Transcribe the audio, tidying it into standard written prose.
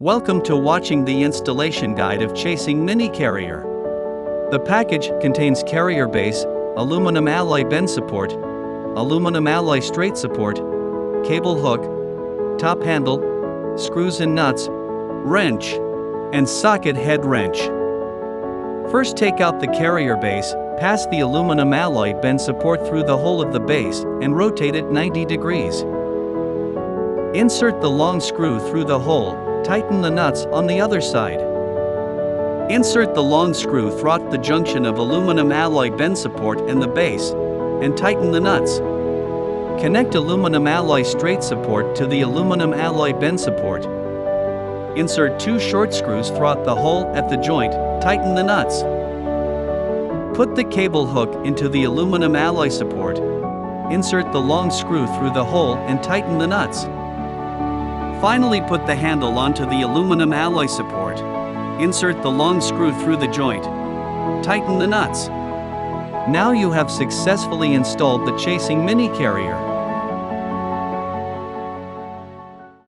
Welcome to watching the installation guide of Chasing Mini Carrier. The package contains carrier base, aluminum alloy bend support, aluminum alloy straight support, cable hook, top handle, screws and nuts, wrench, and socket head wrench. First, take out the carrier base, pass the aluminum alloy bend support through the hole of the base, and rotate it 90 degrees. Insert the long screw through the hole, tighten the nuts on the other side. Insert the long screw through the junction of aluminum alloy bend support and the base, and tighten the nuts. Connect aluminum alloy straight support to the aluminum alloy bend support. Insert two short screws through the hole at the joint, tighten the nuts. Put the cable hook into the aluminum alloy support. Insert the long screw through the hole and tighten the nuts. Finally, put the handle onto the aluminum alloy support. Insert the long screw through the joint. Tighten the nuts. Now you have successfully installed the Chasing Mini Carrier.